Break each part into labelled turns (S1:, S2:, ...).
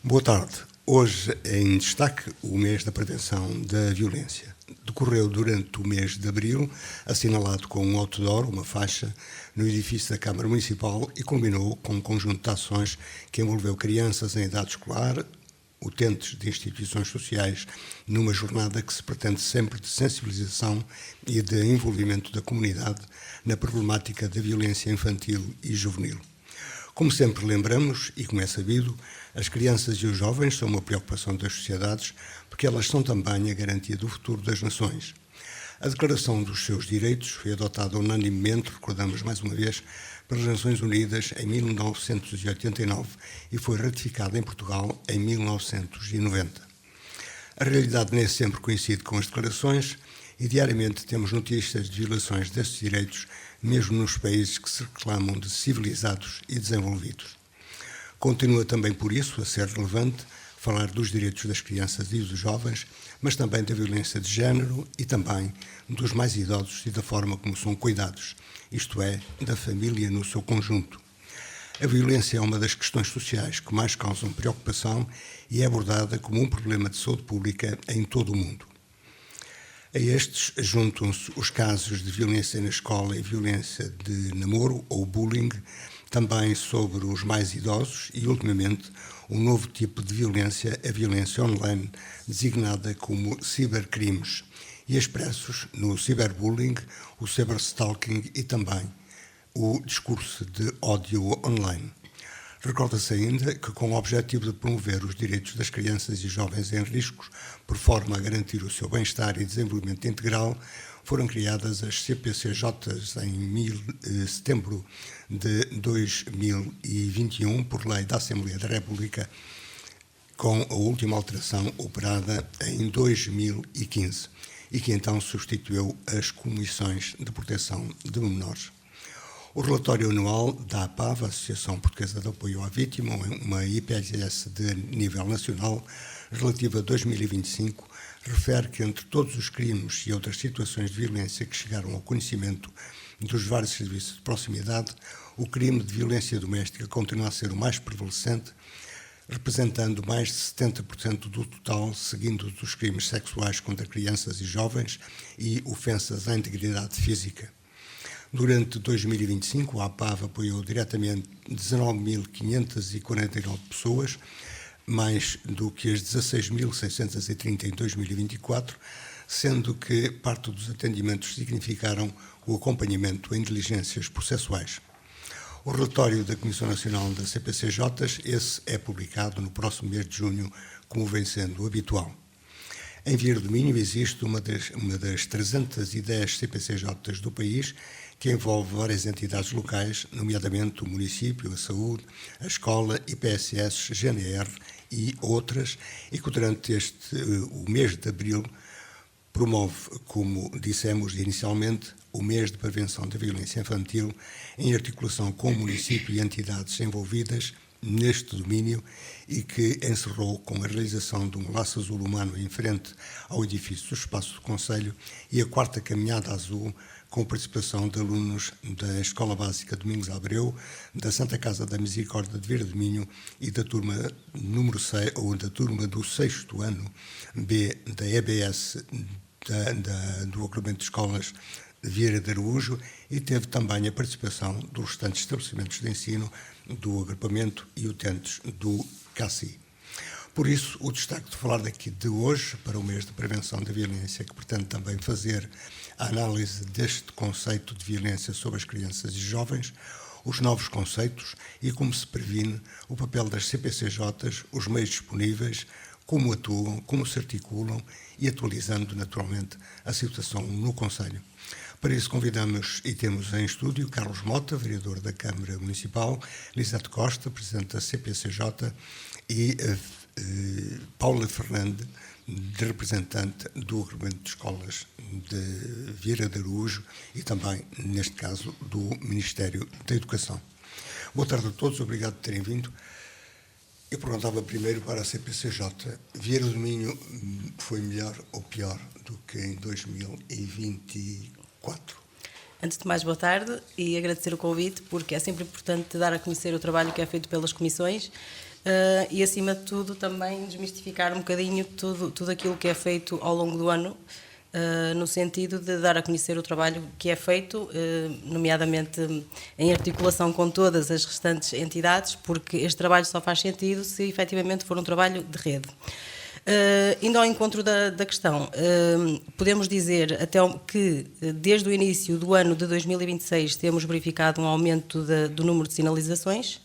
S1: Boa tarde. Hoje é em destaque o mês da prevenção da violência. Decorreu durante o mês de abril, assinalado com um outdoor, uma faixa, no edifício da Câmara Municipal e culminou com um conjunto de ações que envolveu crianças em idade escolar, utentes de instituições sociais, numa jornada que se pretende sempre de sensibilização e de envolvimento da comunidade na problemática da violência infantil e juvenil. Como sempre lembramos, e como é sabido, as crianças e os jovens são uma preocupação das sociedades porque elas são também a garantia do futuro das nações. A Declaração dos seus Direitos foi adotada unanimemente, recordamos mais uma vez, pelas Nações Unidas em 1989 e foi ratificada em Portugal em 1990. A realidade nem sempre coincide com as declarações e diariamente temos notícias de violações destes direitos, mesmo nos países que se reclamam de civilizados e desenvolvidos. Continua também por isso a ser relevante falar dos direitos das crianças e dos jovens, mas também da violência de género e também dos mais idosos e da forma como são cuidados, isto é, da família no seu conjunto. A violência é uma das questões sociais que mais causam preocupação e é abordada como um problema de saúde pública em todo o mundo. A estes juntam-se os casos de violência na escola e violência de namoro ou bullying, também sobre os mais idosos e, ultimamente, um novo tipo de violência, a violência online, designada como cibercrimes, e expressos no ciberbullying, o cyberstalking e também o discurso de ódio online. Recorda-se ainda que, com o objetivo de promover os direitos das crianças e jovens em riscos, por forma a garantir o seu bem-estar e desenvolvimento integral, foram criadas as CPCJs em setembro de 2021, por lei da Assembleia da República, com a última alteração operada em 2015, e que então substituiu as Comissões de Proteção de Menores. O relatório anual da APAV, Associação Portuguesa de Apoio à Vítima, uma IPSS de nível nacional, relativa a 2025, refere que entre todos os crimes e outras situações de violência que chegaram ao conhecimento dos vários serviços de proximidade, o crime de violência doméstica continua a ser o mais prevalecente, representando mais de 70% do total, seguindo dos crimes sexuais contra crianças e jovens e ofensas à integridade física. Durante 2025, a APAV apoiou diretamente 19.549 pessoas, mais do que as 16.630 em 2024, sendo que parte dos atendimentos significaram o acompanhamento em diligências processuais. O relatório da Comissão Nacional da CPCJs, esse é publicado no próximo mês de junho, como vem sendo habitual. Em Via do Minho existe uma das 310 CPCJs do país, que envolve várias entidades locais, nomeadamente o município, a saúde, a escola, IPSS, GNR e outras, e que durante o mês de abril promove, como dissemos inicialmente, o mês de prevenção da violência infantil, em articulação com o município e entidades envolvidas neste domínio, e que encerrou com a realização de um laço azul humano em frente ao edifício do Espaço do Conselho e a 4ª Caminhada Azul, com a participação de alunos da Escola Básica Domingos Abreu, da Santa Casa da Misericórdia de Via do Minho e da turma número 6, ou da turma do 6º ano B da EBS do agrupamento de escolas de Vieira de Araújo, e teve também a participação dos restantes estabelecimentos de ensino do agrupamento e utentes do CACI. Por isso, o destaque de falar daqui de hoje, para o mês de prevenção da violência, que pretende também fazer a análise deste conceito de violência sobre as crianças e jovens, os novos conceitos e como se previne, o papel das CPCJs, os meios disponíveis, como atuam, como se articulam e atualizando, naturalmente, a situação no Conselho. Para isso convidamos e temos em estúdio Carlos Mota, vereador da Câmara Municipal, Lisete Costa, presidente da CPCJ, e Paula Fernandes, de representante do agrupamento de escolas de Vieira de Araújo e também, neste caso, do Ministério da Educação. Boa tarde a todos, obrigado por terem vindo. Eu perguntava primeiro para a CPCJ, Vieira do Minho foi melhor ou pior do que em 2024?
S2: Antes de mais, boa tarde e agradecer o convite, porque é sempre importante dar a conhecer o trabalho que é feito pelas comissões, e, acima de tudo, também desmistificar um bocadinho tudo aquilo que é feito ao longo do ano, no sentido de dar a conhecer o trabalho que é feito, nomeadamente em articulação com todas as restantes entidades, porque este trabalho só faz sentido se efetivamente for um trabalho de rede. Indo ao encontro da questão, podemos dizer que desde o início do ano de 2026 temos verificado um aumento do número de sinalizações.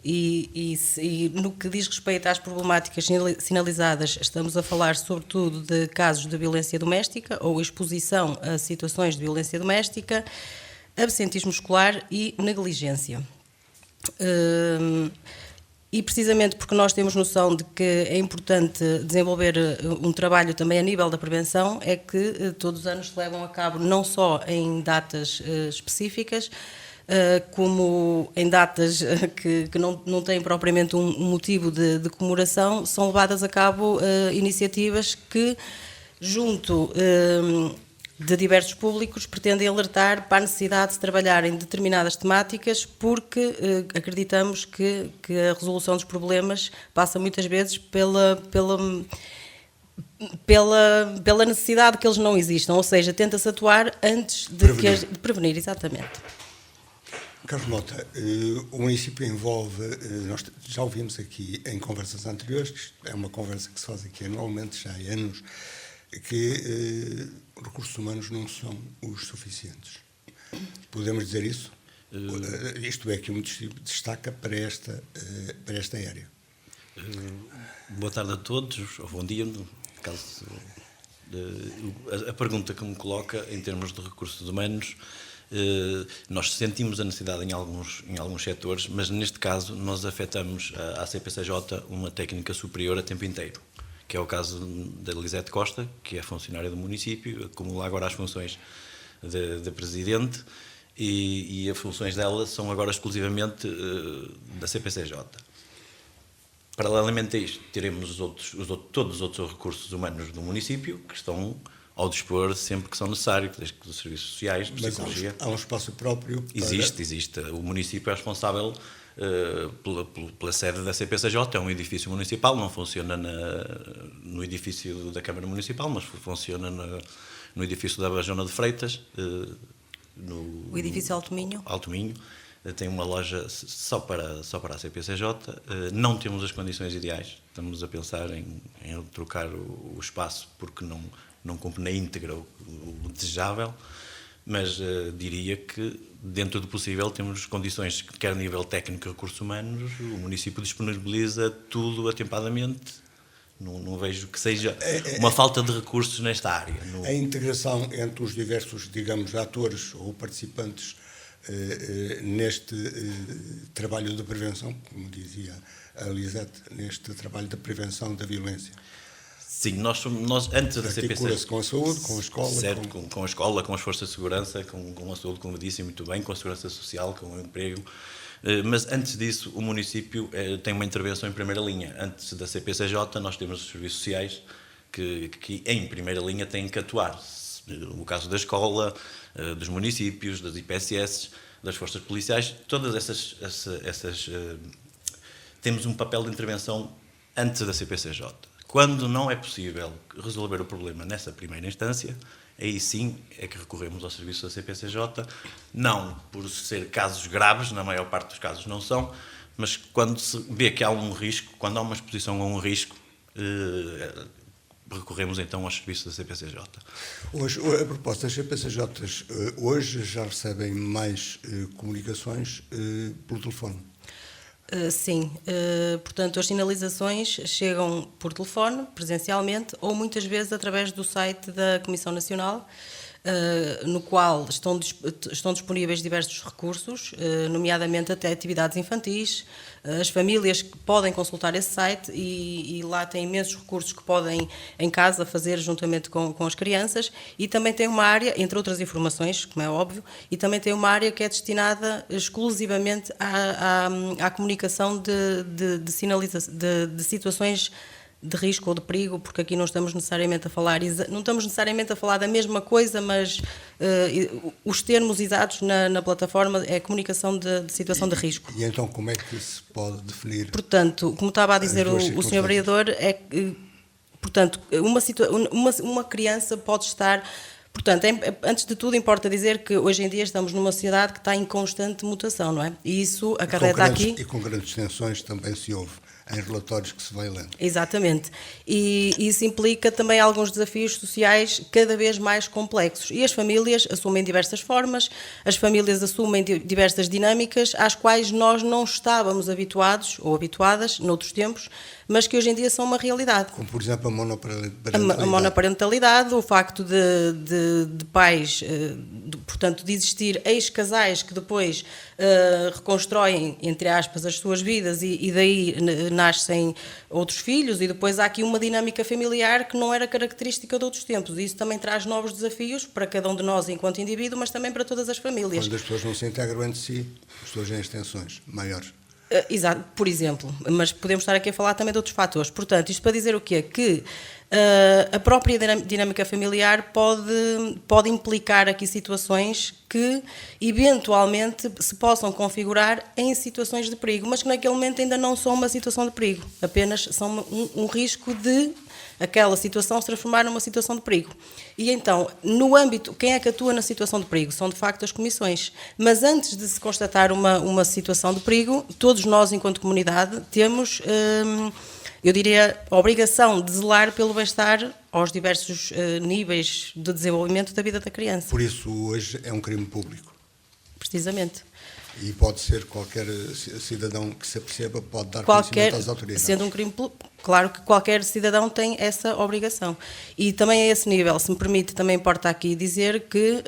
S2: E no que diz respeito às problemáticas sinalizadas, estamos a falar sobretudo de casos de violência doméstica ou exposição a situações de violência doméstica, absentismo escolar e negligência. E precisamente porque nós temos noção de que é importante desenvolver um trabalho também a nível da prevenção, é que todos os anos se levam a cabo, não só em datas específicas, como em datas que não têm propriamente um motivo de comemoração, são levadas a cabo iniciativas que, junto de diversos públicos, pretendem alertar para a necessidade de se trabalhar em determinadas temáticas, porque acreditamos que a resolução dos problemas passa muitas vezes pela necessidade que eles não existam, ou seja, tenta-se atuar antes de prevenir, exatamente.
S1: Carlos Mota, o município envolve, nós já ouvimos aqui em conversas anteriores, que é uma conversa que se faz aqui anualmente, já há anos, que recursos humanos não são os suficientes. Podemos dizer isso? Isto é que o município destaca para esta área.
S3: Boa tarde a todos, ou bom dia, no caso. A pergunta que me coloca em termos de recursos humanos, nós sentimos a necessidade em alguns setores, mas neste caso nós afetamos à CPCJ uma técnica superior a tempo inteiro, que é o caso da Elisete Costa, que é funcionária do município, acumula agora as funções de presidente e as funções dela são agora exclusivamente da CPCJ. Paralelamente a isto, teremos todos os outros recursos humanos do município que estão ao dispor sempre que são necessários, desde que os serviços sociais, psicologia.
S1: Mas há um espaço próprio para...
S3: Existe. O município é responsável pela sede da CPCJ, é um edifício municipal, não funciona no edifício da Câmara Municipal, mas funciona no edifício da Bajona de Freitas.
S2: O edifício Alto Minho.
S3: Alto Minho. Tem uma loja só para a CPCJ. Não temos as condições ideais. Estamos a pensar em trocar o espaço porque não cumpre na íntegra o desejável, mas diria que, dentro do possível, temos condições, quer a nível técnico e recursos humanos, o município disponibiliza tudo atempadamente. Não vejo que seja uma falta de recursos nesta área.
S1: A integração entre os diversos, digamos, atores ou participantes neste trabalho de prevenção, como dizia a Elisete, neste trabalho de prevenção da violência.
S3: Sim, nós antes da CPC...
S1: Articula-se com a saúde, com a escola...
S3: Certo, com a escola, com as forças de segurança, com a saúde, como disse muito bem, com a segurança social, com o emprego. Mas antes disso, o município tem uma intervenção em primeira linha. Antes da CPCJ, nós temos os serviços sociais que em primeira linha têm que atuar. No caso da escola, dos municípios, das IPSS, das forças policiais, todas essas temos um papel de intervenção antes da CPCJ. Quando não é possível resolver o problema nessa primeira instância, aí sim é que recorremos ao serviço da CPCJ, não por ser casos graves, na maior parte dos casos não são, mas quando se vê que há um risco, quando há uma exposição a um risco, recorremos então aos serviços da CPCJ.
S1: Hoje, a propósito, as CPCJs hoje já recebem mais comunicações pelo telefone?
S2: Sim, portanto as sinalizações chegam por telefone, presencialmente, ou muitas vezes através do site da Comissão Nacional, no qual estão disponíveis diversos recursos, nomeadamente até atividades infantis. As famílias podem consultar esse site e lá tem imensos recursos que podem em casa fazer juntamente com as crianças, e também tem uma área, entre outras informações, como é óbvio, e também tem uma área que é destinada exclusivamente à comunicação de situações de risco ou de perigo, porque aqui não estamos necessariamente a falar, da mesma coisa, mas os termos exatos na plataforma é comunicação de situação de risco.
S1: E então como é que se pode definir?
S2: Portanto, como estava a dizer
S1: duas
S2: o Sr. Vereador, portanto, uma criança pode estar... Portanto, antes de tudo, importa dizer que hoje em dia estamos numa sociedade que está em constante mutação, não é? E isso acarreta aqui...
S1: E com grandes tensões também se ouve em relatórios que se vai lendo.
S2: Exatamente. E isso implica também alguns desafios sociais cada vez mais complexos. E as famílias assumem diversas formas, as famílias assumem diversas dinâmicas às quais nós não estávamos habituados ou habituadas noutros tempos, mas que hoje em dia são uma realidade.
S1: Como, por exemplo, a monoparentalidade.
S2: A monoparentalidade, o facto de pais, portanto, de existir ex-casais que depois reconstroem, entre aspas, as suas vidas e daí nascem outros filhos, e depois há aqui uma dinâmica familiar que não era característica de outros tempos. E isso também traz novos desafios para cada um de nós enquanto indivíduo, mas também para todas as famílias.
S1: Quando as pessoas não se integram entre si, surgem as tensões maiores.
S2: Exato, por exemplo, mas podemos estar aqui a falar também de outros fatores. Portanto, isto para dizer o quê? Que a própria dinâmica familiar pode implicar aqui situações que eventualmente se possam configurar em situações de perigo, mas que naquele momento ainda não são uma situação de perigo, apenas são um risco de aquela situação se transformar numa situação de perigo. E então, no âmbito, quem é que atua na situação de perigo? São de facto as comissões. Mas antes de se constatar uma situação de perigo, todos nós, enquanto comunidade, temos, eu diria, a obrigação de zelar pelo bem-estar aos diversos níveis de desenvolvimento da vida da criança.
S1: Por isso, hoje é um crime público.
S2: Precisamente.
S1: E pode ser qualquer cidadão que se aperceba, pode dar conhecimento às autoridades.
S2: Sendo um crime, claro que qualquer cidadão tem essa obrigação. E também a esse nível, se me permite, também importa aqui dizer que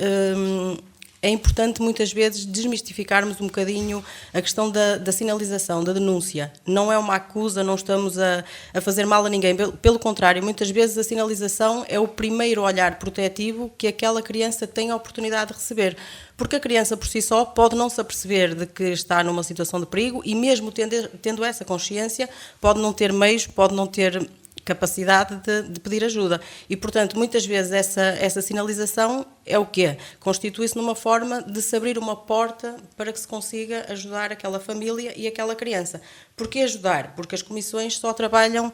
S2: é importante muitas vezes desmistificarmos um bocadinho a questão da sinalização, da denúncia. Não é uma acusa, não estamos a fazer mal a ninguém. Pelo contrário, muitas vezes a sinalização é o primeiro olhar protetivo que aquela criança tem a oportunidade de receber. Porque a criança por si só pode não se aperceber de que está numa situação de perigo e mesmo tendo essa consciência, pode não ter meios, pode não ter capacidade de pedir ajuda. E, portanto, muitas vezes essa sinalização é o quê? Constitui-se numa forma de se abrir uma porta para que se consiga ajudar aquela família e aquela criança. Porquê ajudar? Porque as comissões só trabalham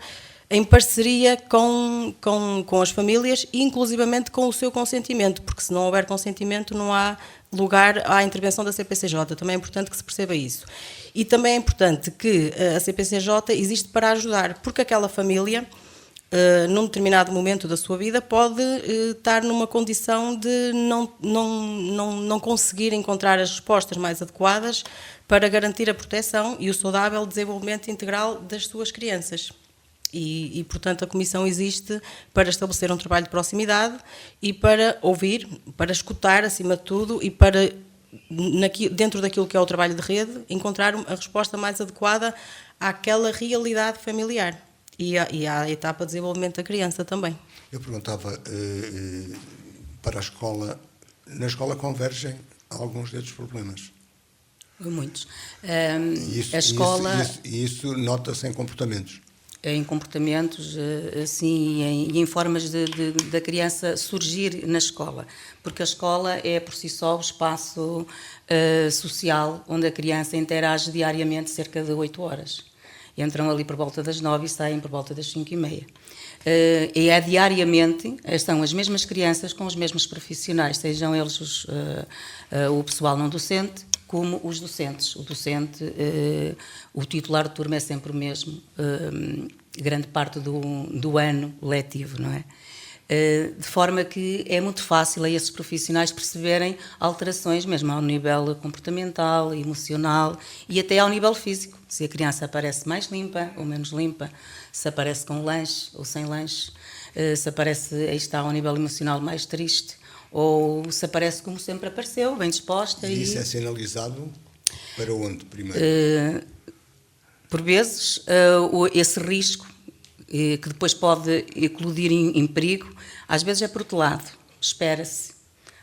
S2: em parceria com as famílias e inclusivamente com o seu consentimento, porque se não houver consentimento não há lugar à intervenção da CPCJ, também é importante que se perceba isso. E também é importante que a CPCJ existe para ajudar, porque aquela família, num determinado momento da sua vida, pode estar numa condição de não conseguir encontrar as respostas mais adequadas para garantir a proteção e o saudável desenvolvimento integral das suas crianças. E, portanto, a Comissão existe para estabelecer um trabalho de proximidade e para ouvir, para escutar, acima de tudo, e para, dentro daquilo que é o trabalho de rede, encontrar a resposta mais adequada àquela realidade familiar e à etapa de desenvolvimento da criança também.
S1: Eu perguntava, para a escola, na escola convergem alguns destes problemas?
S4: Muitos.
S1: A
S4: escola...
S1: Isso nota-se em comportamentos?
S4: Em comportamentos, assim, e em formas da criança surgir na escola, porque a escola é por si só o espaço social onde a criança interage diariamente cerca de 8 horas. Entram ali por volta das 9 e saem por volta das 5h30. E é diariamente, estão as mesmas crianças com os mesmos profissionais, sejam eles o pessoal não docente, como os docentes. O docente, o titular de turma é sempre o mesmo, grande parte do ano letivo, não é? De forma que é muito fácil a esses profissionais perceberem alterações, mesmo ao nível comportamental, emocional e até ao nível físico. Se a criança aparece mais limpa ou menos limpa, se aparece com lanche ou sem lanche, se aparece, aí está, ao nível emocional mais triste, ou se aparece como sempre apareceu, bem disposta.
S1: E isso é sinalizado para onde, primeiro?
S4: Por vezes, esse risco, que depois pode eclodir em perigo, às vezes é por outro lado, espera-se.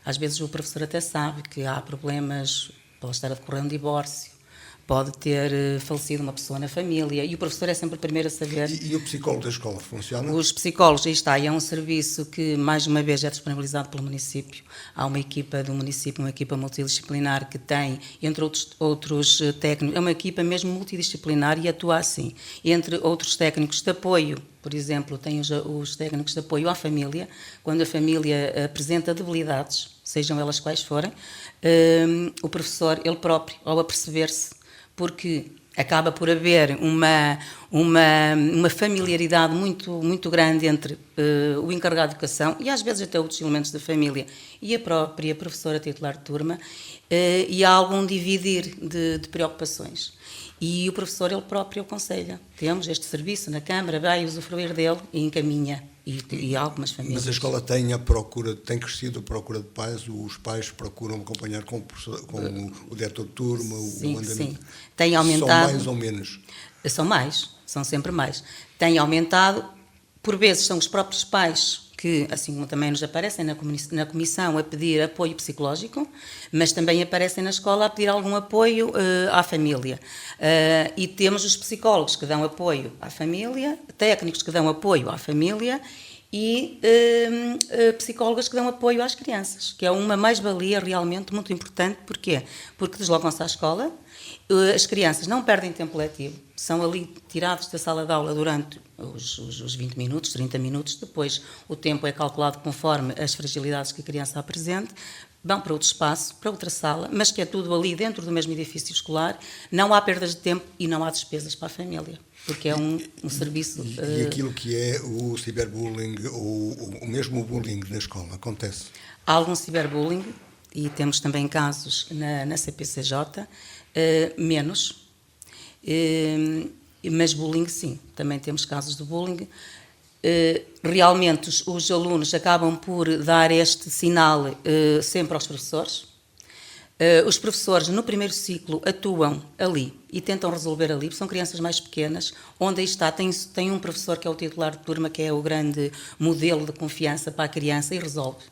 S4: Às vezes o professor até sabe que há problemas, pode estar a decorrer um divórcio, pode ter falecido uma pessoa na família, e o professor é sempre o primeiro a saber.
S1: E o psicólogo da escola funciona?
S4: Os psicólogos, aí está, e é um serviço que, mais uma vez, é disponibilizado pelo município. Há uma equipa do município, uma equipa multidisciplinar que tem, entre outros técnicos, é uma equipa mesmo multidisciplinar e atua assim. Entre outros técnicos de apoio, por exemplo, tem os técnicos de apoio à família, quando a família apresenta debilidades, sejam elas quais forem, o professor, ele próprio, ao aperceber-se, porque acaba por haver uma familiaridade muito grande entre o encarregado de educação e às vezes até outros elementos da família e a própria professora titular de turma, e há algum dividir de preocupações. E o professor, ele próprio aconselha. Temos este serviço na Câmara, vai usufruir dele e encaminha. E algumas famílias.
S1: Mas a escola tem crescido a procura de pais, os pais procuram acompanhar com o diretor de turma,
S4: sim,
S1: o andamento.
S4: Sim, tem aumentado.
S1: São mais ou menos?
S4: São mais, são sempre mais. Tem aumentado, por vezes são os próprios pais que, assim como também nos aparecem na comissão a pedir apoio psicológico, mas também aparecem na escola a pedir algum apoio à família. E temos os psicólogos que dão apoio à família, técnicos que dão apoio à família e psicólogas que dão apoio às crianças, que é uma mais-valia realmente muito importante. Porquê? Porque deslocam-se à escola, as crianças não perdem tempo letivo, são ali tirados da sala de aula durante os 20 minutos, 30 minutos, depois o tempo é calculado conforme as fragilidades que a criança apresente, vão para outro espaço, para outra sala, mas que é tudo ali dentro do mesmo edifício escolar, não há perdas de tempo e não há despesas para a família, porque é um serviço...
S1: E aquilo que é o ciberbullying ou mesmo o bullying na escola, acontece?
S4: Há algum ciberbullying e temos também casos na CPCJ, menos, mas bullying sim, também temos casos de bullying. Realmente os alunos acabam por dar este sinal sempre aos professores. Os professores no primeiro ciclo atuam ali e tentam resolver ali, são crianças mais pequenas, onde aí está, tem um professor que é o titular de turma, que é o grande modelo de confiança para a criança e resolve.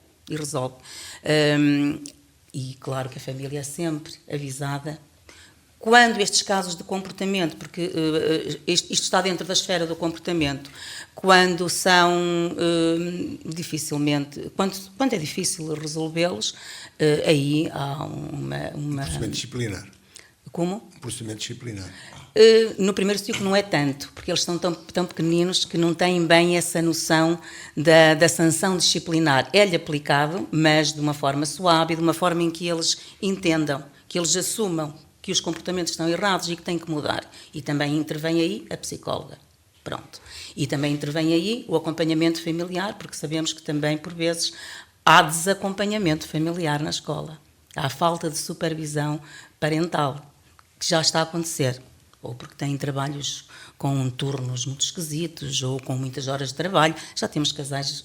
S4: E claro que a família é sempre avisada quando estes casos de comportamento, porque isto está dentro da esfera do comportamento, quando são dificilmente, quando é difícil resolvê-los, aí há uma
S1: Procedimento disciplinar.
S4: Como?
S1: Procedimento disciplinar.
S4: No primeiro ciclo não é tanto, porque eles são tão pequeninos que não têm bem essa noção da sanção disciplinar. É-lhe aplicado, mas de uma forma suave e de uma forma em que eles entendam, que eles assumam que os comportamentos estão errados e que têm que mudar. E também intervém aí a psicóloga. Pronto. E também intervém aí o acompanhamento familiar, porque sabemos que também, por vezes, há desacompanhamento familiar na escola. Há falta de supervisão parental, que já está a acontecer. Ou porque têm trabalhos com turnos muito esquisitos, ou com muitas horas de trabalho. Já temos casais,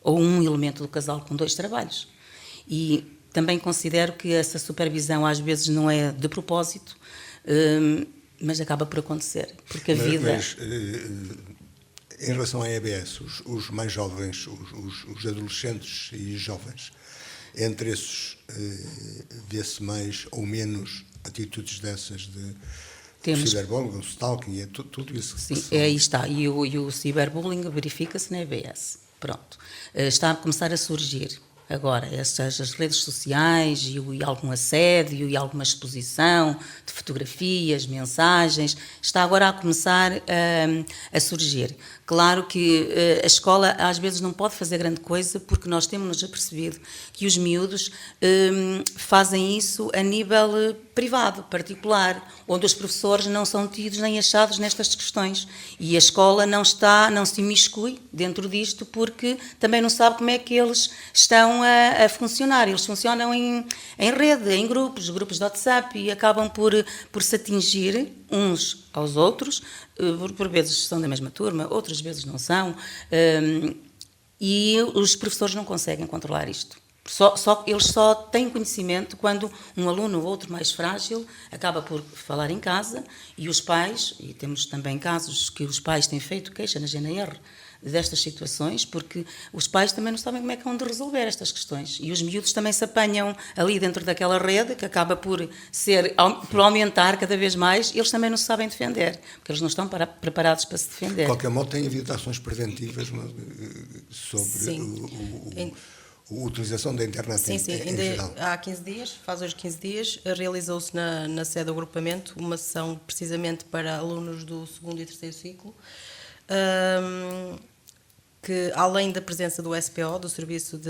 S4: ou um elemento do casal com 2 trabalhos. E também considero que essa supervisão às vezes não é de propósito, mas acaba por acontecer, porque a vida...
S1: Mas, em relação à EBS, os mais jovens, os adolescentes e jovens, entre esses vê-se mais ou menos atitudes dessas de ciberbullying, stalking, tudo isso?
S4: Sim, aí está. E o ciberbullying verifica-se na EBS. Pronto. Está a começar a surgir agora as redes sociais e algum assédio e alguma exposição de fotografias, mensagens, está agora a começar a surgir. Claro que a escola às vezes não pode fazer grande coisa, porque nós temos-nos apercebido que os miúdos fazem isso a nível privado, particular, onde os professores não são tidos nem achados nestas questões, e a escola não se imiscui dentro disto, porque também não sabe como é que eles estão a funcionar. Eles funcionam em rede, em grupos de WhatsApp, e acabam por se atingir uns aos outros, por vezes são da mesma turma, outras vezes não são, e os professores não conseguem controlar isto. Eles só têm conhecimento quando um aluno ou outro mais frágil acaba por falar em casa, e os pais, e temos também casos que os pais têm feito queixa na GNR destas situações, porque os pais também não sabem como é que vão de resolver estas questões. E os miúdos também se apanham ali dentro daquela rede, que acaba por aumentar cada vez mais, eles também não se sabem defender, porque eles não estão preparados para se defender.
S1: De qualquer modo, tem havido ações preventivas sobre a utilização da internet
S2: Sim,
S1: em geral.
S2: há 15 dias, faz hoje 15 dias, realizou-se na sede do agrupamento uma sessão precisamente para alunos do 2º e 3º ciclo, que além da presença do SPO, do Serviço de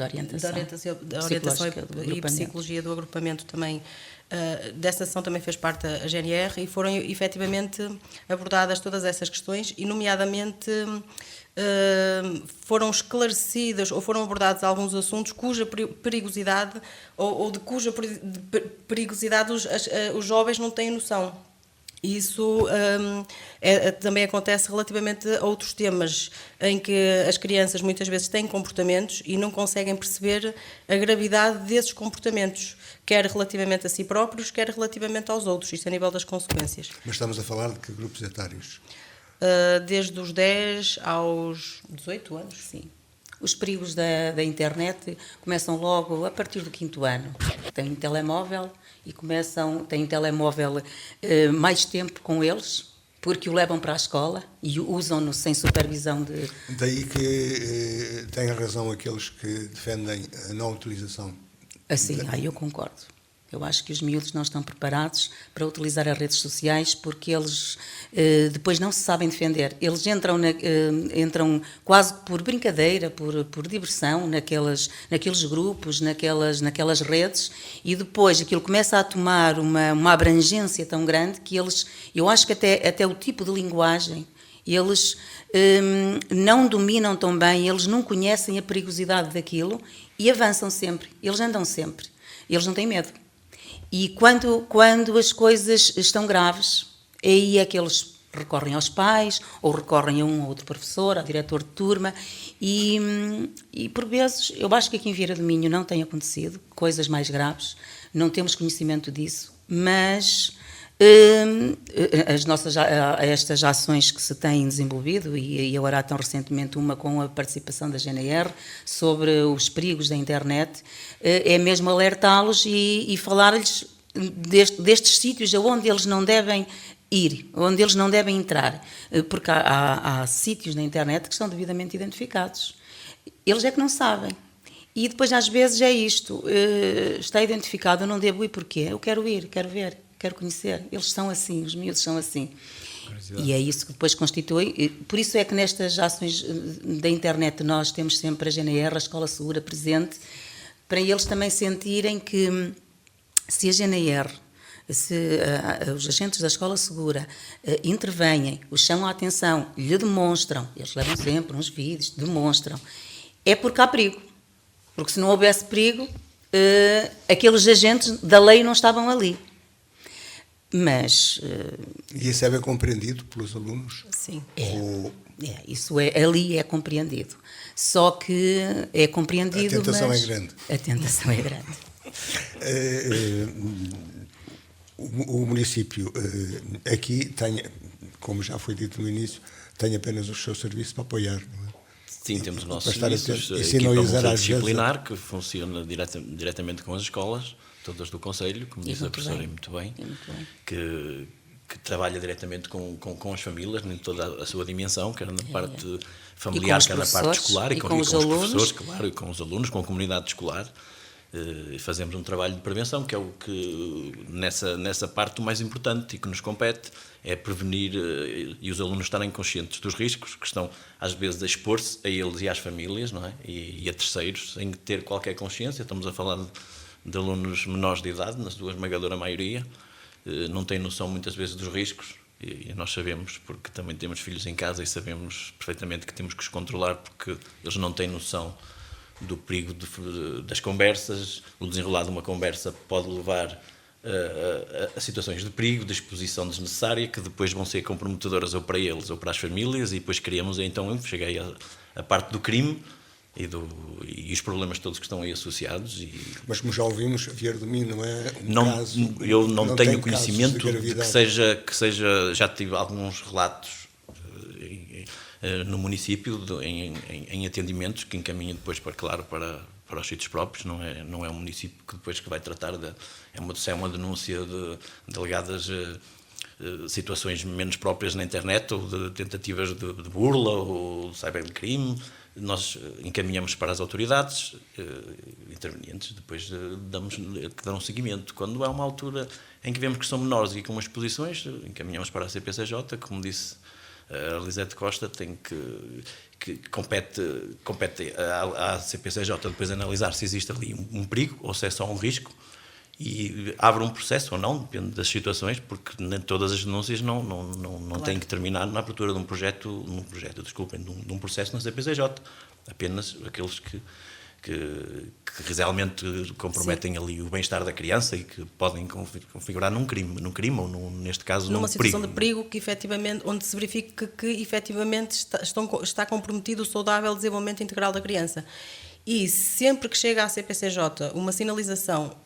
S2: Orientação e Psicologia do agrupamento também, dessa sessão também fez parte a GNR e foram efetivamente abordadas todas essas questões e nomeadamente foram esclarecidas ou foram abordados alguns assuntos cuja perigosidade ou de cuja perigosidade os jovens não têm noção. Isso também acontece relativamente a outros temas em que as crianças muitas vezes têm comportamentos e não conseguem perceber a gravidade desses comportamentos, quer relativamente a si próprios, quer relativamente aos outros, isto a nível das consequências.
S1: Mas estamos a falar de que grupos etários?
S2: Desde os 10 aos 18 anos.
S4: Sim. Os perigos da internet começam logo a partir do 5º ano. Têm um telemóvel e têm telemóvel mais tempo com eles, porque o levam para a escola e o usam-no sem supervisão de...
S1: Daí que têm razão aqueles que defendem a não utilização.
S4: Assim, eu concordo. Eu acho que os miúdos não estão preparados para utilizar as redes sociais porque eles depois não se sabem defender. Eles entram quase por brincadeira, por diversão, naqueles grupos, naquelas redes, e depois aquilo começa a tomar uma abrangência tão grande que eu acho que até o tipo de linguagem, eles não dominam tão bem, eles não conhecem a perigosidade daquilo e avançam sempre, eles andam sempre, eles não têm medo. E quando as coisas estão graves, aí é que eles recorrem aos pais, ou recorrem a um ou outro professor, ao diretor de turma, e por vezes, eu acho que aqui em Vieira do Minho não tem acontecido coisas mais graves, não temos conhecimento disso, mas estas ações que se têm desenvolvido, e agora há tão recentemente uma com a participação da GNR sobre os perigos da internet, é mesmo alertá-los e falar-lhes destes sítios aonde eles não devem ir, onde eles não devem entrar, porque há sítios na internet que estão devidamente identificados. Eles é que não sabem. E depois às vezes é isto, está identificado, eu não devo ir porquê? Eu quero ir, quero ver, quero conhecer. Eles são assim, os miúdos são assim. E é isso que depois constitui. Por isso é que nestas ações da internet nós temos sempre a GNR, a Escola Segura, presente, para eles também sentirem que se a GNR, se os agentes da Escola Segura intervêm, os chamam a atenção, lhe demonstram, eles levam sempre uns vídeos, demonstram, é porque há perigo. Porque se não houvesse perigo, aqueles agentes da lei não estavam ali. Mas...
S1: E isso é bem compreendido pelos alunos?
S2: Sim.
S4: Isso ali é compreendido. Só que é compreendido,
S1: a tentação
S4: mas...
S1: é grande.
S4: A tentação é grande.
S1: O município aqui tem, como já foi dito no início, tem apenas os seus serviços para apoiar, não é?
S3: Sim, temos os nossos
S1: Para
S3: serviços,
S1: e
S3: a
S1: se não
S3: equipa
S1: usar às
S3: multidisciplinar, que funciona diretamente com as escolas, todas do Conselho, como diz a professora e muito bem, que trabalha diretamente com as famílias, em toda a sua dimensão, quer na parte familiar, quer na parte escolar, e com os professores, claro, e com os alunos, com a comunidade escolar. Fazemos um trabalho de prevenção, que é o que, nessa parte, o mais importante e que nos compete, é prevenir e os alunos estarem conscientes dos riscos que estão, às vezes, a expor-se a eles e às famílias, não é? E a terceiros, sem ter qualquer consciência. Estamos a falar de alunos menores de idade, na sua esmagadora maioria, não têm noção, muitas vezes, dos riscos, e nós sabemos, porque também temos filhos em casa e sabemos perfeitamente que temos que os controlar, porque eles não têm noção do perigo das conversas. O desenrolar de uma conversa pode levar a situações de perigo, de exposição desnecessária, que depois vão ser comprometedoras ou para eles ou para as famílias, e depois criamos, então, cheguei à parte do crime e os problemas todos que estão aí associados.
S1: Mas como já ouvimos, Vieira do Minho não é caso...
S3: Eu não tenho conhecimento de que seja, já tive alguns relatos no município, em atendimentos que encaminha depois, para os sítios próprios. Não é um município que depois que vai tratar se é uma denúncia de alegadas situações menos próprias na internet, ou de tentativas de burla, ou de cybercrime, nós encaminhamos para as autoridades intervenientes, depois que dão seguimento. Quando há uma altura em que vemos que são menores e com exposições, encaminhamos para a CPCJ, como disse a Lisete Costa, que compete à CPCJ depois analisar se existe ali um perigo ou se é só um risco, e abre um processo ou não, depende das situações, porque nem todas as denúncias não claro. Têm que terminar na abertura de um processo na CPCJ, apenas aqueles que realmente comprometem Sim. ali o bem-estar da criança e que podem configurar num crime ou neste caso
S2: numa situação
S3: perigo.
S2: De perigo que efetivamente, onde se verifique que efetivamente está comprometido o saudável desenvolvimento integral da criança. E sempre que chega à CPCJ uma sinalização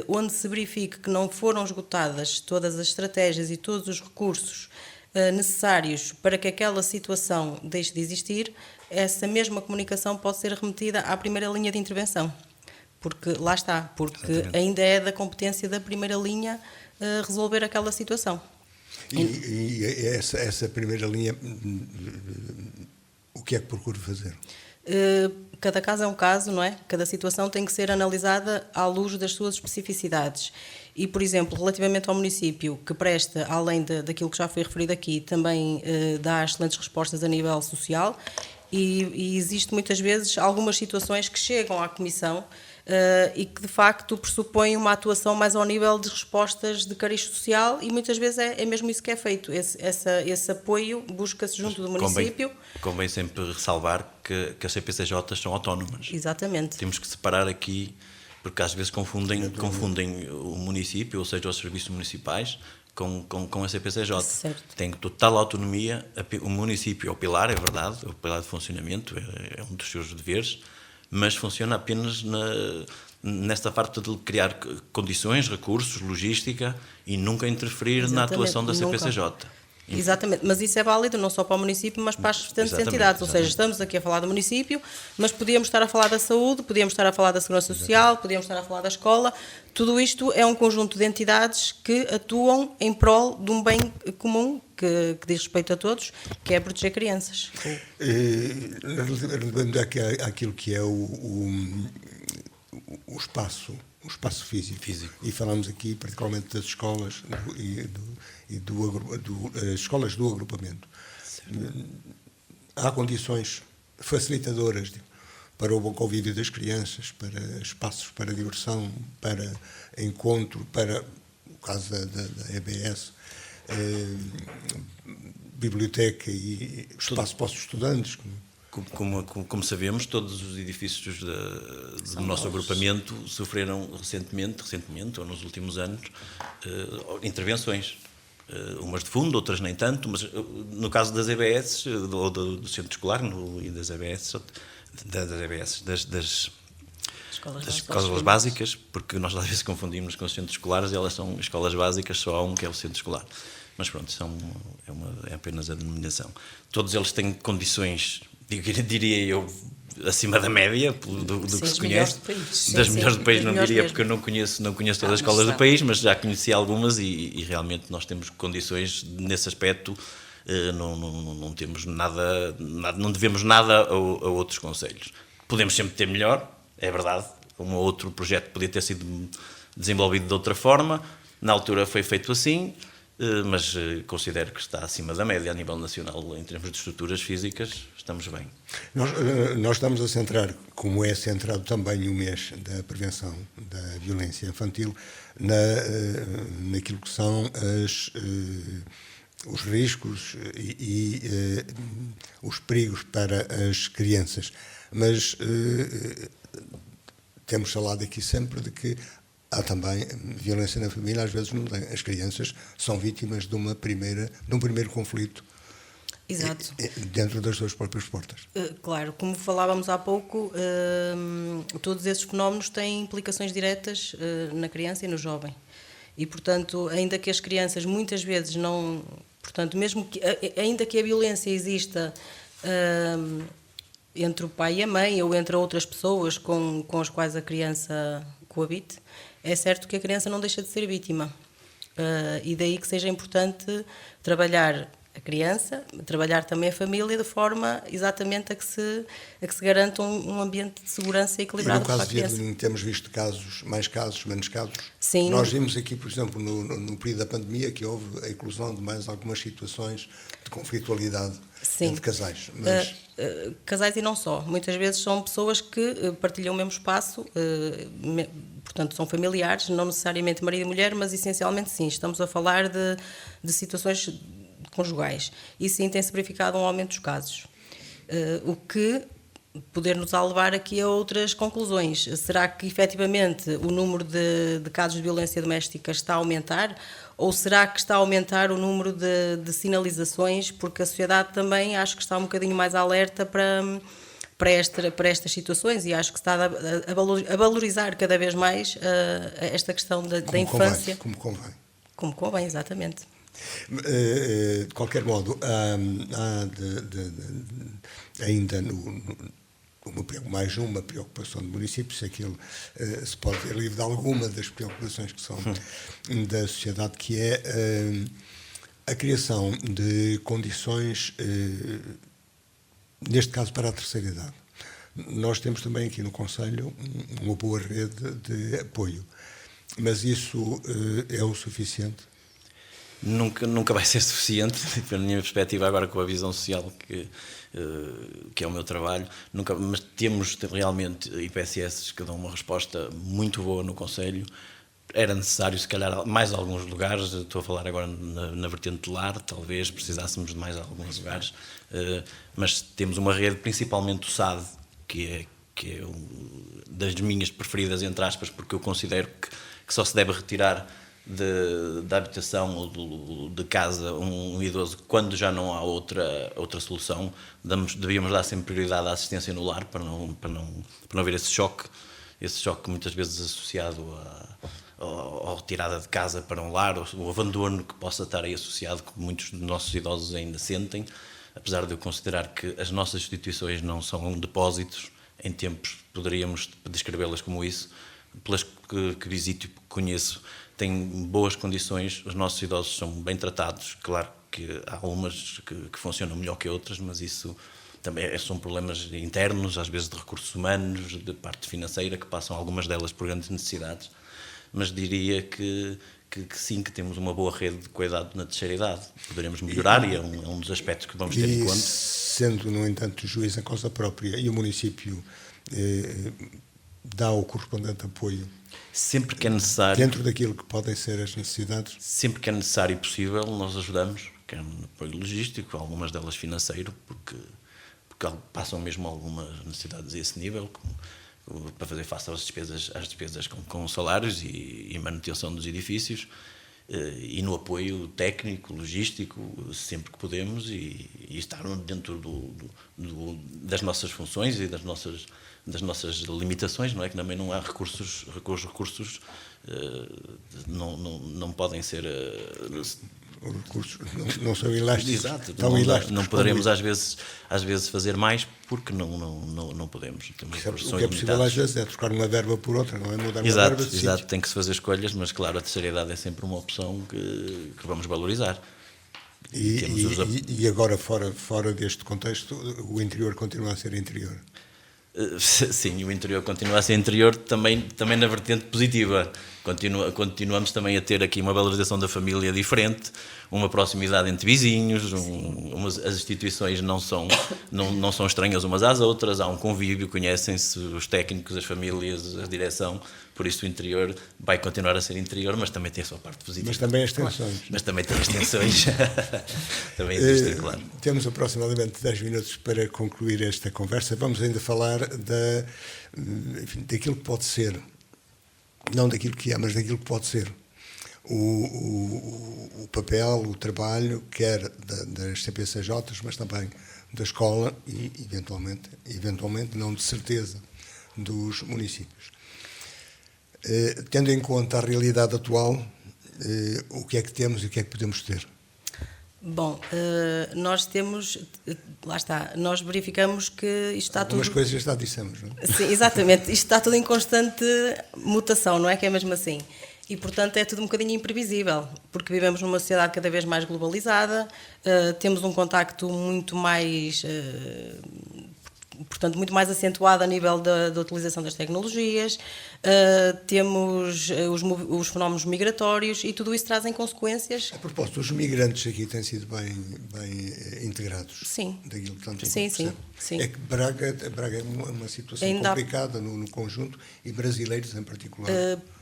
S2: onde se verifique que não foram esgotadas todas as estratégias e todos os recursos necessários para que aquela situação deixe de existir, essa mesma comunicação pode ser remetida à primeira linha de intervenção. Porque lá está, porque Exatamente. Ainda é da competência da primeira linha resolver aquela situação.
S1: E essa primeira linha, o que é que procura fazer?
S2: Cada caso é um caso, não é? Cada situação tem que ser analisada à luz das suas especificidades. E, por exemplo, relativamente ao município, que presta, além daquilo que já foi referido aqui, também dá excelentes respostas a nível social, e existe muitas vezes algumas situações que chegam à Comissão e que, de facto, pressupõem uma atuação mais ao nível de respostas de cariz social, e muitas vezes é mesmo isso que é feito. Esse apoio busca-se junto do município.
S3: Convém sempre ressalvar que as CPCJs são autónomas.
S2: Exatamente.
S3: Temos que separar aqui, porque às vezes confundem o município, ou seja, os serviços municipais, com a CPCJ.
S2: Certo.
S3: Tem total autonomia. O município é o pilar, é verdade, é o pilar de funcionamento, é um dos seus deveres, mas funciona apenas nesta parte de criar condições, recursos, logística, e nunca interferir Exatamente. Na atuação da CPCJ.
S2: Exatamente, mas isso é válido não só para o município, mas para as restantes entidades. Ou seja, estamos aqui a falar do município, mas podíamos estar a falar da saúde, podíamos estar a falar da segurança social, podíamos estar a falar da escola. Tudo isto é um conjunto de entidades que atuam em prol de um bem comum que diz respeito a todos, que é proteger crianças.
S1: Relevando àquilo que é o espaço físico. E falamos aqui particularmente das escolas escolas do agrupamento. Há condições facilitadoras para o bom convívio das crianças, para espaços para diversão, para encontro, para o caso da EBS, biblioteca e espaço para os estudantes.
S3: Como sabemos, todos os edifícios do nosso agrupamento sofreram recentemente, ou nos últimos anos, intervenções. Umas de fundo, outras nem tanto, mas no caso das EBS, ou do centro escolar, e das EBS, das escolas básicas, porque nós às vezes confundimos com os centros escolares, e elas são escolas básicas, só há um que é o centro escolar. Mas pronto, é apenas a denominação. Todos eles têm condições, diria eu, acima da média do que se conhece. Das melhores do país, não diria, porque eu não conheço todas as escolas do país, mas já conheci algumas, e realmente nós temos condições nesse aspecto. Não temos nada, não devemos nada a outros concelhos. Podemos sempre ter melhor, é verdade. Um ou outro projeto podia ter sido desenvolvido de outra forma. Na altura foi feito assim, mas considero que está acima da média a nível nacional em termos de estruturas físicas. Estamos bem.
S1: Nós estamos a centrar, como é centrado também o mês da prevenção da violência infantil, naquilo que são os riscos e os perigos para as crianças. Mas temos falado aqui sempre de que há também violência na família, às vezes as crianças são vítimas de um primeiro conflito.
S2: Exato.
S1: Dentro das suas próprias portas.
S2: Claro, como falávamos há pouco, todos esses fenómenos têm implicações diretas na criança e no jovem. E, portanto, ainda que as crianças muitas vezes não... Portanto, ainda que a violência exista entre o pai e a mãe ou entre outras pessoas com as quais a criança coabite, é certo que a criança não deixa de ser vítima. E daí que seja importante trabalhar a criança, trabalhar também a família de forma exatamente a que se garanta um ambiente de segurança equilibrado para a criança.
S1: E no caso de temos visto casos, mais casos, menos casos.
S2: Sim.
S1: Nós vimos aqui, por exemplo, no período da pandemia, que houve a eclosão de mais algumas situações de conflitualidade entre casais. Mas...
S2: casais e não só. Muitas vezes são pessoas que partilham o mesmo espaço, portanto são familiares, não necessariamente marido e mulher, mas essencialmente sim. Estamos a falar de situações conjugais. E sim tem-se verificado um aumento dos casos. O que poder nos levar aqui a outras conclusões. Será que efetivamente o número de casos de violência doméstica está a aumentar? Ou será que está a aumentar o número de sinalizações? Porque a sociedade também acho que está um bocadinho mais alerta para estas situações e acho que está a valorizar cada vez mais esta questão da infância.
S1: Como convém.
S2: Como convém, exatamente.
S1: De qualquer modo, ainda mais uma preocupação do município, se aquilo se pode ver livre de alguma das preocupações que são da sociedade, que é a criação de condições, neste caso para a terceira idade. Nós temos também aqui no Conselho uma boa rede de apoio, mas isso é o suficiente?
S3: Nunca vai ser suficiente, pela minha perspectiva agora com a visão social que é o meu trabalho, mas temos realmente IPSS que dão uma resposta muito boa no Conselho. Era necessário, se calhar, mais alguns lugares, estou a falar agora na vertente de lar, talvez precisássemos de mais alguns lugares, mas temos uma rede, principalmente o SAD, que é das minhas preferidas, entre aspas, porque eu considero que só se deve retirar da habitação ou de casa um idoso quando já não há outra solução. Devíamos dar sempre prioridade à assistência no lar para não haver esse choque muitas vezes associado à retirada de casa para um lar, ou o abandono que possa estar aí associado, que muitos dos nossos idosos ainda sentem, apesar de eu considerar que as nossas instituições não são depósitos. Em tempos poderíamos descrevê-las como isso, pelas que visito e conheço, têm boas condições, os nossos idosos são bem tratados. Claro que há umas que funcionam melhor que outras, mas isso também são problemas internos, às vezes de recursos humanos, de parte financeira, que passam algumas delas por grandes necessidades, mas diria que sim, que temos uma boa rede de cuidado na terceira idade. Poderemos melhorar e é um dos aspectos que vamos ter em conta.
S1: Sendo, no entanto, juiz em causa própria e o município dá o correspondente apoio
S3: sempre que é necessário,
S1: dentro daquilo que podem ser as necessidades,
S3: sempre que é necessário e possível, nós ajudamos, quer no apoio logístico, algumas delas financeiro, porque passam mesmo algumas necessidades a esse nível, para fazer face às despesas com salários e manutenção dos edifícios, e no apoio técnico, logístico, sempre que podemos, e estar dentro das nossas funções e das nossas limitações, não é? Que também não há recursos, os recursos não podem ser...
S1: os recursos não são elásticos.
S3: Exato,
S1: elásticos
S3: não poderemos às vezes fazer mais porque não podemos.
S1: O que é possível às vezes é trocar uma verba por outra, não é mudar uma verba de
S3: Exato, tem que se fazer escolhas, mas claro, a terceira idade é sempre uma opção que vamos valorizar.
S1: E agora, fora deste contexto, o interior continua a ser interior?
S3: Sim, o interior continua a ser interior também na vertente positiva. Continuamos também a ter aqui uma valorização da família diferente, uma proximidade entre vizinhos, as instituições não são estranhas umas às outras, há um convívio, conhecem-se os técnicos, as famílias, a direção, por isso o interior vai continuar a ser interior, mas também tem a sua parte positiva.
S1: Mas também as tensões.
S3: Mas também tem as tensões. Também existem, claro.
S1: Temos aproximadamente 10 minutos para concluir esta conversa. Vamos ainda falar daquilo que pode ser, não daquilo que é, mas daquilo que pode ser o papel, o trabalho, quer das CPCJs, mas também da escola e, eventualmente, não de certeza, dos municípios. Tendo em conta a realidade atual, o que é que temos e o que é que podemos ter?
S2: Bom, nós temos, lá está, nós verificamos que isto está
S1: Algumas
S2: tudo...
S1: coisas já dissemos, não é?
S2: Sim, exatamente, isto está tudo em constante mutação, não é que é mesmo assim? E, portanto, é tudo um bocadinho imprevisível, porque vivemos numa sociedade cada vez mais globalizada, temos um contacto muito mais... portanto, muito mais acentuado a nível da utilização das tecnologias, temos os fenómenos migratórios e tudo isso trazem consequências.
S1: A propósito, os migrantes aqui têm sido bem integrados.
S2: Sim.
S1: Daquilo que tanto
S2: Sim, sim,
S1: percebe.
S2: sim.
S1: É que Braga é uma situação
S2: Ainda há-
S1: complicada no conjunto e brasileiros em particular.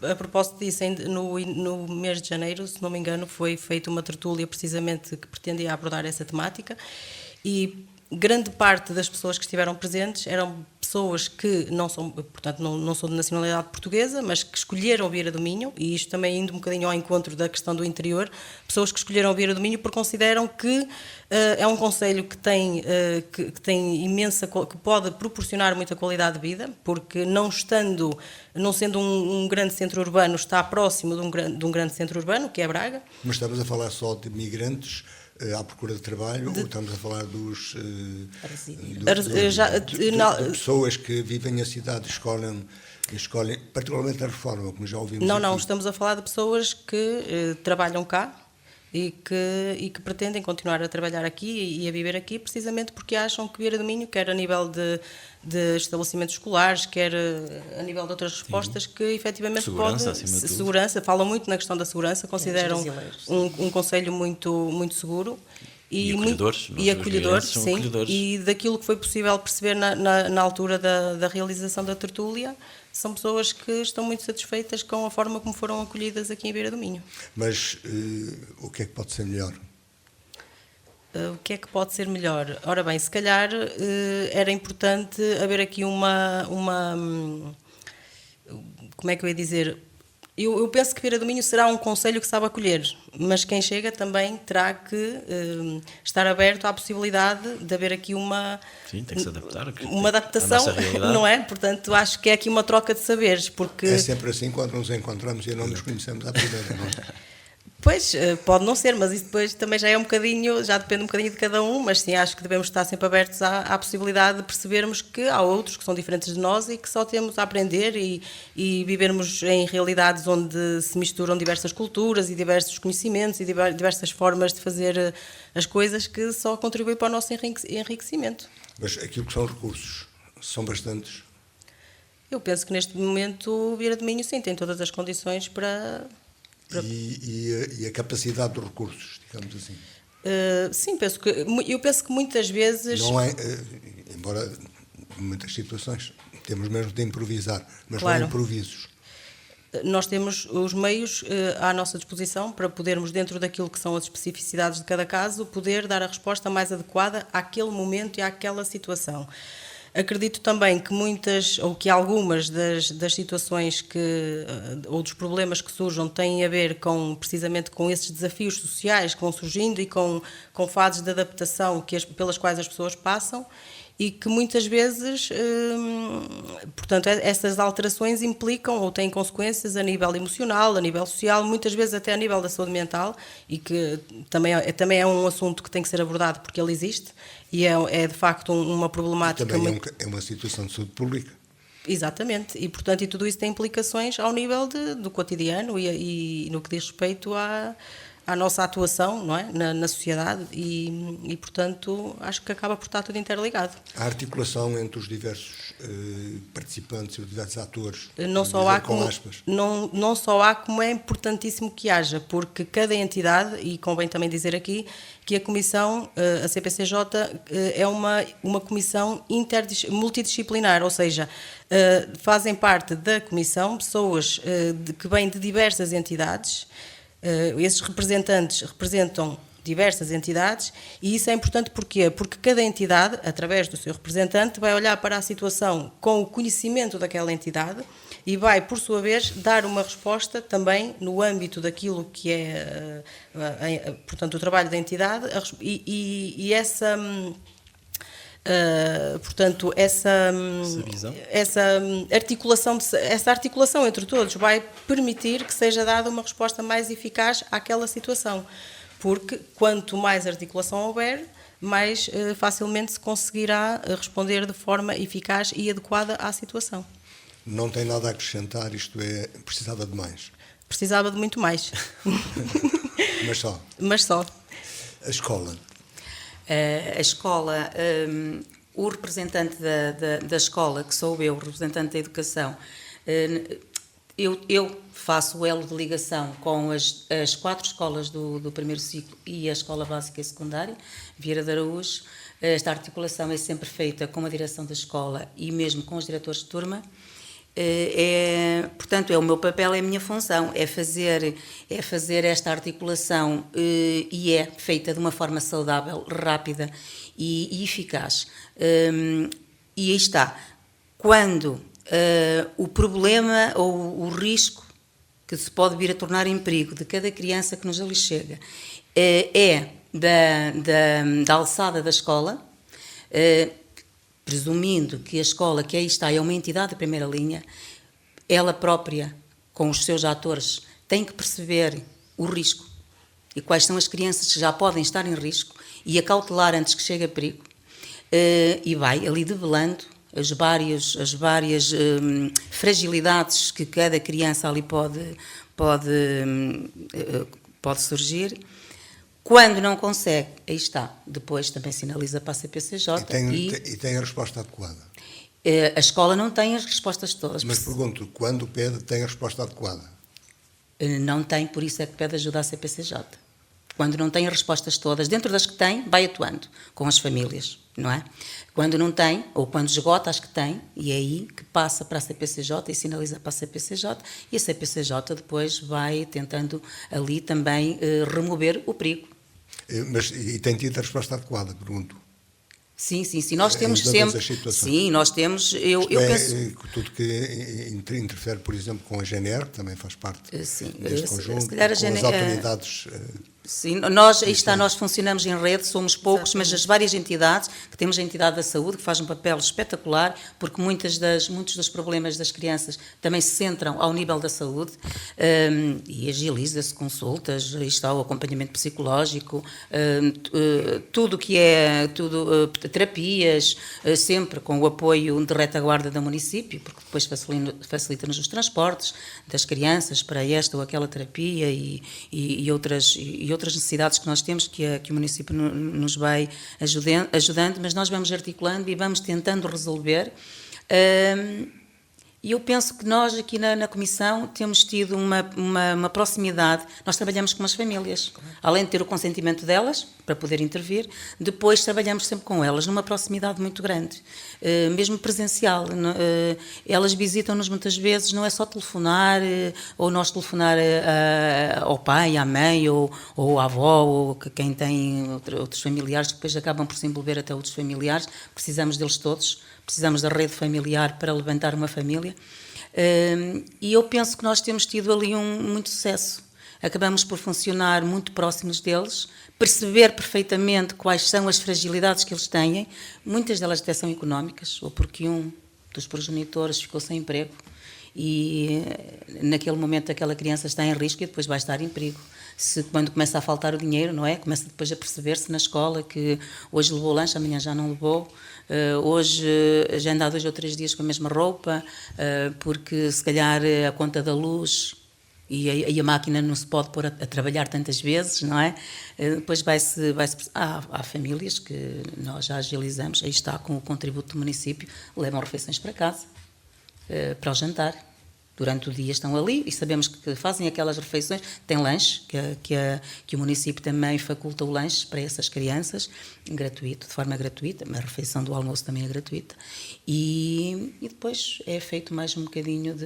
S2: A propósito disso, no mês de janeiro, se não me engano, foi feita uma tertúlia precisamente que pretendia abordar essa temática e grande parte das pessoas que estiveram presentes eram pessoas que não são, portanto, não são de nacionalidade portuguesa, mas que escolheram Vieira do Minho, e isto também indo um bocadinho ao encontro da questão do interior, pessoas que escolheram Vieira do Minho porque consideram que é um concelho que tem imensa, que pode proporcionar muita qualidade de vida, porque não sendo um grande centro urbano, está próximo de um grande centro urbano, que é Braga.
S1: Mas estamos a falar só de migrantes à procura de trabalho ou estamos a falar de pessoas que vivem na cidade e escolhem, particularmente a reforma, como já ouvimos
S2: Não,
S1: aqui.
S2: estamos a falar de pessoas que trabalham cá e que pretendem continuar a trabalhar aqui e a viver aqui precisamente porque acham que Vieira do Minho, quer a nível de estabelecimentos escolares, quer a nível de outras respostas, que efetivamente
S3: Segurança, acima de tudo.
S2: segurança, falam muito na questão da segurança, consideram um concelho muito, muito seguro.
S3: E acolhedores.
S2: E acolhedor,
S3: São
S2: sim.
S3: acolhedores.
S2: E daquilo que foi possível perceber na altura da realização da tertúlia, são pessoas que estão muito satisfeitas com a forma como foram acolhidas aqui em Vieira do Minho.
S1: Mas o que é que pode ser melhor?
S2: O que é que pode ser melhor? Ora bem, se calhar era importante haver aqui como é que eu ia dizer? Eu penso que Vieira do Minho será um concelho que sabe acolher, mas quem chega também terá que estar aberto à possibilidade de haver aqui
S3: Sim, tem que se adaptar.
S2: uma adaptação,
S3: à nossa realidade.
S2: não é? Portanto, acho que é aqui uma troca de saberes, porque...
S1: É sempre assim quando nos encontramos e não nos conhecemos à primeira, não é?
S2: Pois, pode não ser, mas isso depois também já é um bocadinho, já depende um bocadinho de cada um, mas sim, acho que devemos estar sempre abertos à possibilidade de percebermos que há outros que são diferentes de nós e que só temos a aprender e vivermos em realidades onde se misturam diversas culturas e diversos conhecimentos e diversas formas de fazer as coisas que só contribuem para o nosso enriquecimento.
S1: Mas aquilo que são recursos, são bastantes.
S2: Eu penso que neste momento o Vieira do Minho, sim, tem todas as condições para...
S1: E a capacidade dos recursos, digamos assim.
S2: Sim, eu penso que muitas vezes...
S1: Não é, embora em muitas situações temos mesmo de improvisar, mas
S2: Claro.
S1: não improvisos.
S2: Nós temos os meios à nossa disposição para podermos, dentro daquilo que são as especificidades de cada caso, poder dar a resposta mais adequada àquele momento e àquela situação. Acredito também que algumas das situações ou dos problemas que surjam têm a ver precisamente com esses desafios sociais que vão surgindo e com fases de adaptação pelas quais as pessoas passam e que muitas vezes, portanto, essas alterações implicam ou têm consequências a nível emocional, a nível social, muitas vezes até a nível da saúde mental, e que também é um assunto que tem que ser abordado porque ele existe e é de facto uma problemática.
S1: Também é uma situação de saúde pública.
S2: Exatamente, e portanto e tudo isso tem implicações ao nível do cotidiano e no que diz respeito à nossa atuação, não é? na sociedade e, portanto, acho que acaba por estar tudo interligado.
S1: A articulação entre os diversos participantes e os diversos atores,
S2: Não só há como é importantíssimo que haja, porque cada entidade, e convém também dizer aqui, que a comissão, a CPCJ, é uma comissão multidisciplinar, ou seja, fazem parte da comissão pessoas que vêm de diversas entidades. Esses representantes representam diversas entidades e isso é importante porquê? Porque cada entidade, através do seu representante, vai olhar para a situação com o conhecimento daquela entidade e vai, por sua vez, dar uma resposta também no âmbito daquilo que é, portanto, o trabalho da entidade e essa... portanto, essa articulação entre todos vai permitir que seja dada uma resposta mais eficaz àquela situação. porque quanto mais articulação houver, mais facilmente se conseguirá responder de forma eficaz e adequada à situação.
S1: Não tem nada a acrescentar, isto é, precisava de mais.
S2: Precisava de muito mais.
S1: Mas só.
S2: Mas só.
S1: A escola.
S4: A escola, o representante da escola, que sou eu, o representante da educação, eu faço o elo de ligação com as 4 escolas do primeiro ciclo e a escola básica e secundária, Vieira de Araújo. Esta articulação é sempre feita com a direção da escola e mesmo com os diretores de turma. Portanto, o meu papel, é a minha função, é fazer esta articulação e é feita de uma forma saudável, rápida e eficaz. E aí está, quando o problema ou o risco que se pode vir a tornar em perigo de cada criança que nos ali chega é da alçada da escola, presumindo que a escola que aí está é uma entidade de primeira linha, ela própria, com os seus atores, tem que perceber o risco e quais são as crianças que já podem estar em risco e acautelar antes que chegue a perigo, e vai ali develando as várias fragilidades que cada criança ali pode surgir. Quando não consegue, aí está, depois também sinaliza para a CPCJ.
S1: E tem a resposta adequada.
S4: A escola não tem as respostas todas.
S1: Mas pergunto, quando pede, tem a resposta adequada?
S4: Não tem, por isso é que pede ajuda à CPCJ. Quando não tem as respostas todas, dentro das que tem, vai atuando com as famílias, não é? Quando não tem, ou quando esgota as que tem, e é aí que passa para a CPCJ e sinaliza para a CPCJ, e a CPCJ depois vai tentando ali também remover o perigo.
S1: Mas, e tem tido a resposta adequada, pergunto.
S4: Sim, nós temos sempre. Sim, nós temos. Eu penso.
S1: Tudo que interfere, por exemplo, com a GNR, também faz parte deste conjunto,
S4: com as
S1: autoridades.
S4: Sim, nós funcionamos em rede, somos poucos, mas as várias entidades, que temos a entidade da saúde, que faz um papel espetacular, porque muitos dos problemas das crianças também se centram ao nível da saúde, e agiliza-se consultas, aí está o acompanhamento psicológico, tudo que é, terapias, sempre com o apoio de retaguarda do município, porque depois facilita-nos os transportes das crianças para esta ou aquela terapia e outras necessidades que nós temos, que o município nos vai ajudando, mas nós vamos articulando e vamos tentando resolver. E eu penso que nós aqui na Comissão temos tido uma proximidade, nós trabalhamos com as famílias, além de ter o consentimento delas, para poder intervir, depois trabalhamos sempre com elas, numa proximidade muito grande, mesmo presencial. Elas visitam-nos muitas vezes, não é só telefonar, ou nós telefonar ao pai, à mãe, ou à avó, ou quem tem outros familiares, que depois acabam por se envolver até outros familiares, precisamos deles todos. Precisamos da rede familiar para levantar uma família, e eu penso que nós temos tido ali muito sucesso. Acabamos por funcionar muito próximos deles, perceber perfeitamente quais são as fragilidades que eles têm, muitas delas até são económicas, ou porque um dos progenitores ficou sem emprego e naquele momento aquela criança está em risco e depois vai estar em perigo. Quando começa a faltar o dinheiro, não é? Começa depois a perceber-se na escola que hoje levou o lanche, amanhã já não levou, hoje já anda há 2 ou 3 dias com a mesma roupa, porque se calhar a conta da luz e a máquina não se pode pôr a trabalhar tantas vezes, não é? Depois há famílias que nós já agilizamos, aí está, com o contributo do município, levam refeições para casa, para o jantar. Durante o dia estão ali e sabemos que fazem aquelas refeições. Tem lanche, que o município também faculta o lanche para essas crianças, gratuito, de forma gratuita, a refeição do almoço também é gratuita. E depois é feito mais um bocadinho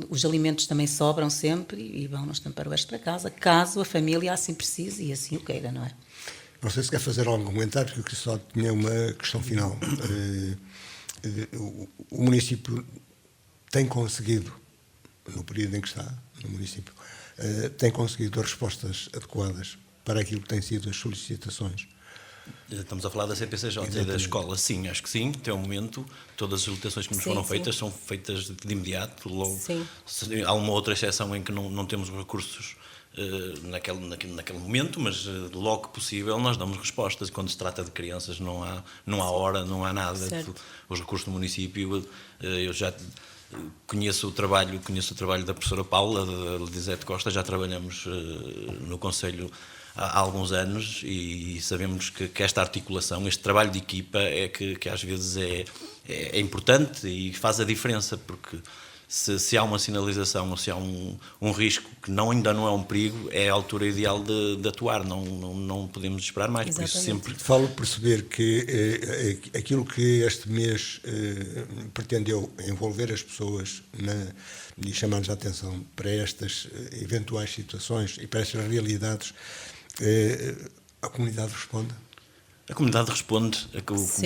S4: os alimentos também sobram sempre e vão-nos tamparoeiros para casa, caso a família assim precise e assim o queira, não é?
S1: Não sei se quer fazer algum comentário, porque eu só tinha uma questão final. O município tem conseguido, no período em que está no município, tem conseguido respostas adequadas para aquilo que têm sido as solicitações.
S3: Estamos a falar da CPCJ e da escola, sim, acho que sim, até o momento, todas as solicitações que nos foram feitas são feitas de imediato, logo. Há uma outra exceção em que não temos recursos naquele momento, mas logo que possível nós damos respostas. Quando se trata de crianças não há hora, não há nada.
S2: Certo.
S3: Os recursos do município, eu já conheço o trabalho da professora Paula, de Elisete Costa, já trabalhamos no Conselho há alguns anos e sabemos que esta articulação, este trabalho de equipa é que às vezes é importante e faz a diferença, porque se há uma sinalização ou se há um risco que ainda não é um perigo, é a altura ideal de atuar, não podemos esperar mais.
S2: Exatamente.
S3: Por isso sempre...
S1: Falo perceber que aquilo que este mês pretendeu envolver as pessoas e chamar-nos a atenção para estas eventuais situações e para estas realidades, a comunidade responde?
S3: A comunidade responde,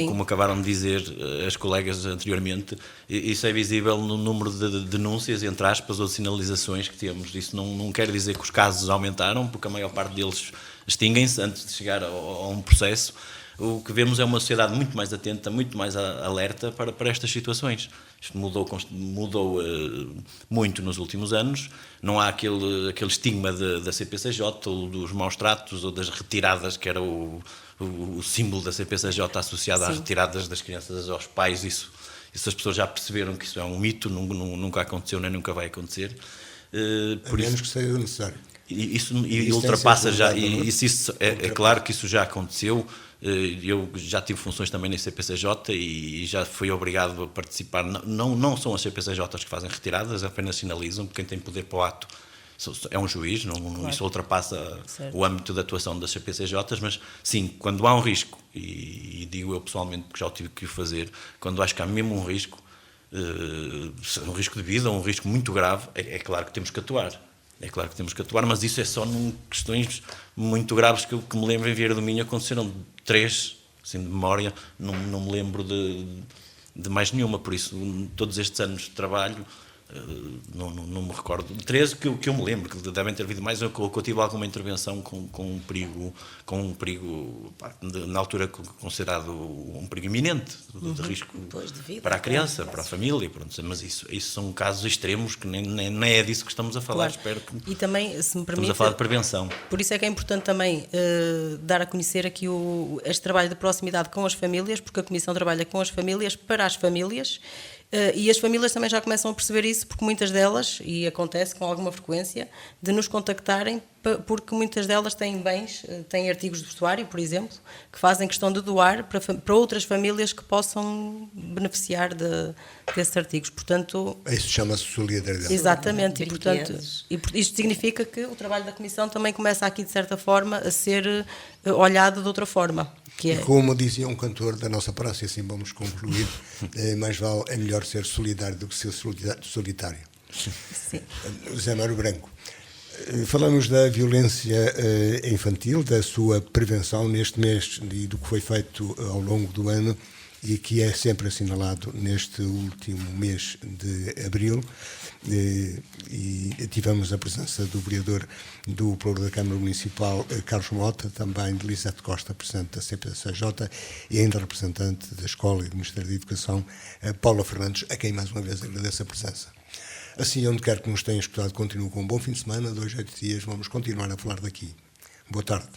S3: como acabaram de dizer as colegas anteriormente. Isso é visível no número de denúncias, entre aspas, ou de sinalizações que temos. Isso não quer dizer que os casos aumentaram, porque a maior parte deles extinguem-se antes de chegar a um processo. O que vemos é uma sociedade muito mais atenta, muito mais alerta para estas situações. Isto mudou muito nos últimos anos. Não há aquele estigma da CPCJ, ou dos maus tratos, ou das retiradas, que era o símbolo da CPCJ associado às retiradas das crianças aos pais. Isso as pessoas já perceberam que isso é um mito, nunca aconteceu nem nunca vai acontecer.
S1: A menos que seja necessário.
S3: Isso ultrapassa já, é claro que isso já aconteceu. Eu já tive funções também na CPCJ e já fui obrigado a participar. Não são as CPCJs que fazem retiradas, apenas sinalizam, porque quem tem poder para o ato é um juiz, claro. Isso ultrapassa o âmbito de atuação das CPCJs, mas sim, quando há um risco, e digo eu pessoalmente que já o tive que fazer, quando acho que há mesmo um risco de vida, um risco muito grave, é claro que temos que atuar. É claro que temos que atuar, mas isso é só em questões muito graves que me lembro em Vieira do Minho. Aconteceram 3, assim de memória, não me lembro de mais nenhuma, por isso todos estes anos de trabalho não me recordo. 13 que eu me lembro, que devem ter havido mais, eu tive alguma intervenção com um perigo na altura considerado um perigo iminente, de risco
S4: de vida,
S3: para a criança, para a família, pronto, mas isso são casos extremos que nem é disso que estamos a falar.
S2: Claro.
S3: Espero que
S2: e também, se me permite,
S3: estamos a falar de prevenção.
S2: Por isso é que é importante também dar a conhecer aqui este trabalho de proximidade com as famílias, porque a Comissão trabalha com as famílias, para as famílias. E as famílias também já começam a perceber isso, porque muitas delas, e acontece com alguma frequência, de nos contactarem, porque muitas delas têm bens, têm artigos de vestuário, por exemplo, que fazem questão de doar para outras famílias que possam beneficiar desses artigos. Portanto,
S1: isso chama-se solidariedade.
S2: Exatamente, e portanto, isto significa que o trabalho da Comissão também começa aqui, de certa forma, a ser olhado de outra forma.
S1: E como dizia um cantor da nossa praça, e assim vamos concluir, mais vale, é melhor ser solidário do que ser solitário.
S2: Sim.
S1: José Mário Branco, falamos da violência infantil, da sua prevenção neste mês e do que foi feito ao longo do ano e que é sempre assinalado neste último mês de abril. E tivemos a presença do vereador do Pluro da Câmara Municipal, Carlos Mota, também de Elisete Costa, presidente da CPCJ, e ainda representante da Escola e do Ministério da Educação, Paula Fernandes, a quem mais uma vez agradeço a presença. Assim, onde quer que nos tenham escutado, continuo com um bom fim de semana, 2 a 8 dias, vamos continuar a falar daqui. Boa tarde.